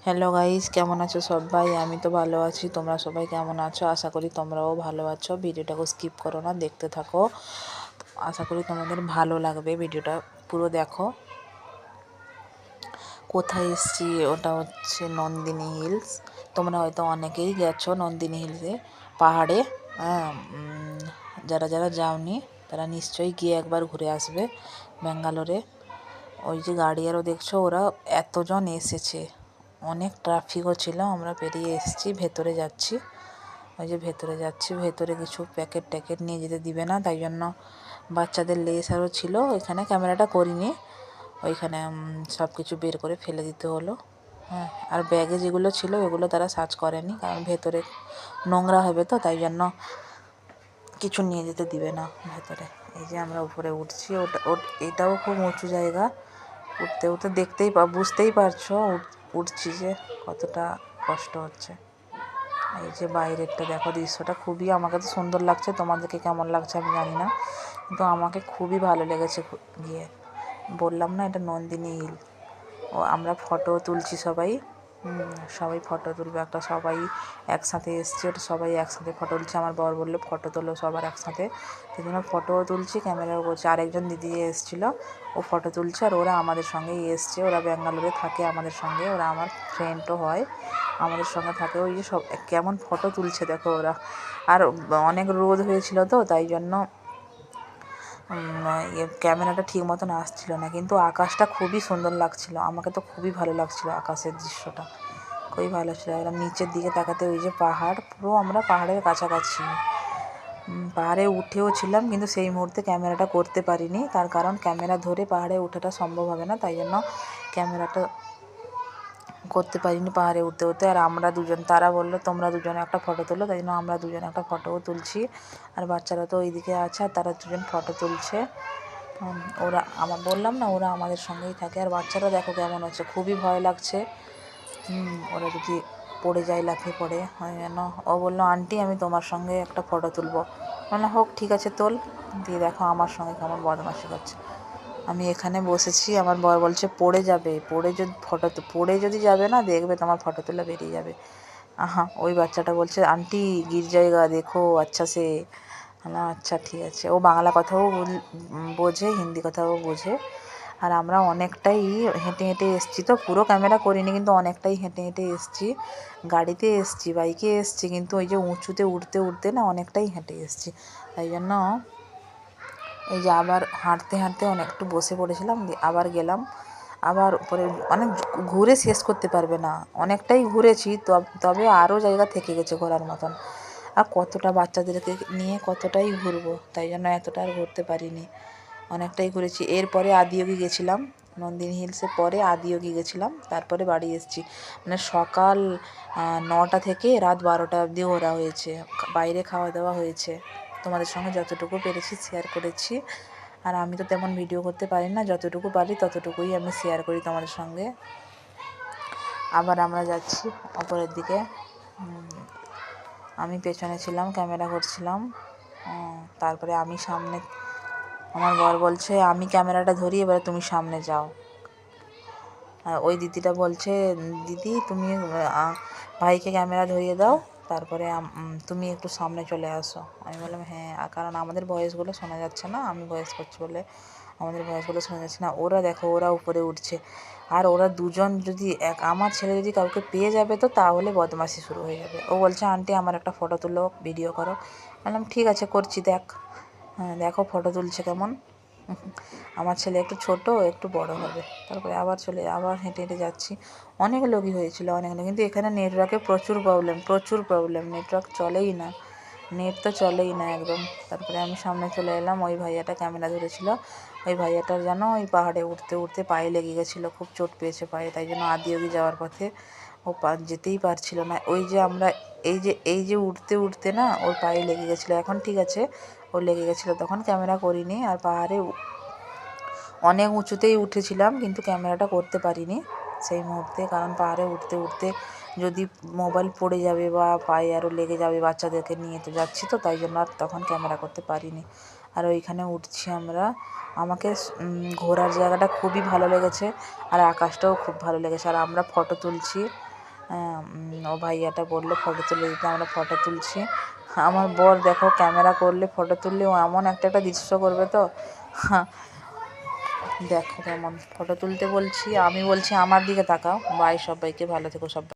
Hello guys, কেমন আছো সবাই? আমি তো ভালো আছি। তোমরা সবাই কেমন আছো? আশা করি তোমরাও ভালো আছো। ভিডিওটাকে স্কিপ করো না, দেখতে থাকো। আশা করি তোমাদের ভালো লাগবে। ভিডিওটা পুরো দেখো। কোথায় এসছি? ওটা হচ্ছে নন্দিনী হিলস। তোমরা হয়তো অনেকেই গেছো নন্দিনী হিলসে, পাহাড়ে। হ্যাঁ, যারা যারা যাওনি তারা নিশ্চয়ই গিয়ে একবার ঘুরে আসবে ব্যাঙ্গালোরে। ওই যে গাড়ি আরও দেখছো, ওরা এতজন এসেছে, অনেক ট্রাফিকও ছিল। আমরা পেরিয়ে এসেছি, ভেতরে যাচ্ছি। ওই যে ভেতরে যাচ্ছি, ভেতরে কিছু প্যাকেট ট্যাকেট নিয়ে যেতে দিবে না, তাই জন্য বাচ্চাদের লেস আরও ছিল। ওইখানে ক্যামেরাটা করিনি, ওইখানে সব কিছু বের করে ফেলে দিতে হলো। হ্যাঁ, আর ব্যাগে যেগুলো ছিল ওগুলো তারা সার্চ করেনি, কারণ ভেতরে নোংরা হবে তো, তাই জন্য কিছু নিয়ে যেতে দিবে না ভেতরে। এই যে আমরা উপরে উঠছি, এটাও খুব উঁচু জায়গা। উঠতে উঠতে বুঝতেই পারছো উঠছি যে কতটা কষ্ট হচ্ছে। এই যে বাইরেরটা দেখো, দৃশ্যটা খুবই, আমাকে তো সুন্দর লাগছে, তোমাদেরকে কেমন লাগছে আমি জানি না, কিন্তু আমাকে খুবই ভালো লেগেছে গিয়ে। বললাম না, এটা নন্দিনী হিল। ও আমরা ফটো তুলছি সবাই। সবাই ফটো তুলবে একটা, সবাই একসাথে এসছে, ওটা সবাই একসাথে ফটো তুলছে। আমার বর বললো ফটো তোলো সবার একসাথে, সেই জন্য ফটোও তুলছি, ক্যামেরাও করছি। আরেকজন দিদি এসেছিলো, ও ফটো তুলছে, আর ওরা আমাদের সঙ্গেই এসছে। ওরা ব্যাঙ্গালোরে থাকে আমাদের সঙ্গে, ওরা আমার ফ্রেন্ডও হয়, আমাদের সঙ্গে থাকে। ওই যে সব কেমন ফটো তুলছে দেখো ওরা। আর অনেক রোদ হয়েছিল তো, তাই জন্য ক্যামেরাটা ঠিক মতন আসছিল না, কিন্তু আকাশটা খুবই সুন্দর লাগছিল। আমাকে তো খুবই ভালো লাগছিল আকাশের দৃশ্যটা, খুবই ভালো ছিল। এবার নিচের দিকে তাকাতে ওই যে পাহাড়, পুরো আমরা পাহাড়ের কাছাকাছি। পাহাড়ে উঠেও ছিলাম, কিন্তু সেই মুহূর্তে ক্যামেরাটা করতে পারিনি, তার কারণ ক্যামেরা ধরে পাহাড়ে ওঠাটা সম্ভব হবে না, তাই জন্য ক্যামেরাটা করতে পারিনি পাহাড়ে উঠতে উঠতে। আর আমরা দুজন, তারা বললো তোমরা দুজনে একটা ফটো তোলো, তাই জন্য আমরা দুজনে একটা ফটোও তুলছি। আর বাচ্চারা তো ওইদিকে আছে, আর তারা দুজন ফটো তুলছে। ওরা বললাম না, ওরা আমাদের সঙ্গেই থাকে। আর বাচ্চারা দেখো কেমন হচ্ছে, খুবই ভয় লাগছে। ওরা যদি পড়ে যায়, লাফিয়ে পড়ে, ওই জন্য ও বললো আন্টি আমি তোমার সঙ্গে একটা ফটো তুলবো। মানে হোক, ঠিক আছে তোল। দিয়ে দেখো আমার সঙ্গে কেমন বদমাশি করছে। আমি এখানে বসেছি, আমার বর বলছে পড়ে যাবে, পড়ে যদি যাবে না, দেখবে তোমার ফটো তোলা বেরিয়ে যাবে। ওই বাচ্চাটা বলছে আন্টি গির জায়গা দেখো আচ্ছা সে। না আচ্ছা ঠিক আছে। ও বাংলা কথাও বোঝে, হিন্দি কথাও বোঝে। আর আমরা অনেকটাই হেঁটে হেঁটে এসছি, তো পুরো ক্যামেরা করিনি, কিন্তু অনেকটাই হেঁটে হেঁটে এসছি। গাড়িতে এসছি, বাইকে এসছি, কিন্তু ওই যে উঁচুতে উঠতে উঠতে না অনেকটাই হেঁটে এসছি, তাই জন্য এই যে আবার হাঁটতে হাঁটতে একটু বসে পড়েছিলাম, দিয়ে আবার গেলাম। আবার উপরে অনেক ঘুরে শেষ করতে পারবে না, অনেকটাই ঘুরেছি, তবে আরও জায়গা থেকে গেছে ঘোরার মতন। আর কতটা বাচ্চাদেরকে নিয়ে কতটাই ঘুরবো, তাই জন্য এতটা আর ঘুরতে পারিনি, অনেকটাই ঘুরেছি। এরপরে আদিয়োগী গেছিলাম, নন্দিনী হিলসের পরে আদিয়োগী গেছিলাম, তারপরে বাড়ি এসেছি। মানে সকাল 9টা থেকে রাত 12টা অবধি ঘোরা হয়েছে, বাইরে খাওয়া দাওয়া হয়েছে। তোমাদের সঙ্গে যতটুকু পেরেছি শেয়ার করেছি। আর আমি তো তেমন ভিডিও করতে পারি না, যতটুকু পারি ততটুকুই আমি শেয়ার করি তোমাদের সঙ্গে। আবার আমরা যাচ্ছি ওপরের দিকে। আমি পেছনে ছিলাম, ক্যামেরা করছিলাম। তারপরে আমি সামনে, আমার বর বলছে আমি ক্যামেরাটা ধরি, এবারে তুমি সামনে যাও। ওই দিদিটা বলছে দিদি তুমি ভাইকে ক্যামেরা ধরিয়ে দাও, তারপরে তুমি একটু সামনে চলে আসো। আমি বললাম হ্যাঁ, কারণ আমাদের ভয়েসগুলো শোনা যাচ্ছে না, আমি ভয়েস করছি বলে আমাদের ভয়েসগুলো শোনা যাচ্ছে না। ওরা দেখো, ওরা উপরে উঠছে, আর ওরা দুজন যদি আমার ছেলে যদি কাউকে পেয়ে যাবে তো তাহলে বদমাশি শুরু হয়ে যাবে। ও বলছে আন্টি আমার একটা ফটো তুলো, ভিডিও করো। বললাম ঠিক আছে করছি, হ্যাঁ দেখো ফটো তুলছে কেমন। আমার ছেলে একটু ছোট, একটু বড় হবে। তারপরে আবার হেঁটে হেঁটে যাচ্ছি। অনেক লোকই হয়েছিল, অনেক লোক, কিন্তু এখানে নেটওয়ার্কের প্রচুর প্রবলেম, নেটওয়ার্ক চলেই না, নেট তো চলেই না একদম। তারপরে আমি সামনে চলে এলাম, ওই ভাইয়াটা ক্যামেরা ধরেছিল, ওই ভাইয়াটার যেন ওই পাহাড়ে উঠতে উঠতে পায়ে লেগে গেছিলো, খুব চোট পেয়েছে পায়ে, তাই জন্য আদিয়োগী যাওয়ার পথে ও যেতেই পারছিল না। ওই যে আমরা এই যে উঠতে উঠতে না ওর পায়ে লেগে গেছিলো, এখন ঠিক আছে, ও লেগে গেছিলো, তখন ক্যামেরা করিনি। আর পাহাড়ে অনেক উঁচুতেই উঠেছিলাম, কিন্তু ক্যামেরাটা করতে পারিনি সেই মুহূর্তে, কারণ পাহাড়ে উঠতে উঠতে যদি মোবাইল পড়ে যাবে বা পায়ে আরও লেগে যাবে, বাচ্চাদেরকে নিয়ে তো যাচ্ছি, তো তাই জন্য আর তখন ক্যামেরা করতে পারিনি। আর ওইখানে উঠছি আমরা। আমাকে ঘোরার জায়গাটা খুবই ভালো লেগেছে, আর আকাশটাও খুব ভালো লেগেছে, আর আমরা ফটো তুলছি। ও ভাইয়াটা বললো ফটো তুলে দিতে, আমরা ফটো তুলছি। আমার বর দেখো ক্যামেরা করলে ফটো তুললে ও এমন একটা একটা দৃশ্য করবে তো দেখো কেমন ফটো তুলতে বলছি, আমি বলছি আমার দিকে তাকাও। বাই, সবাইকে ভালো থেকো সবাই।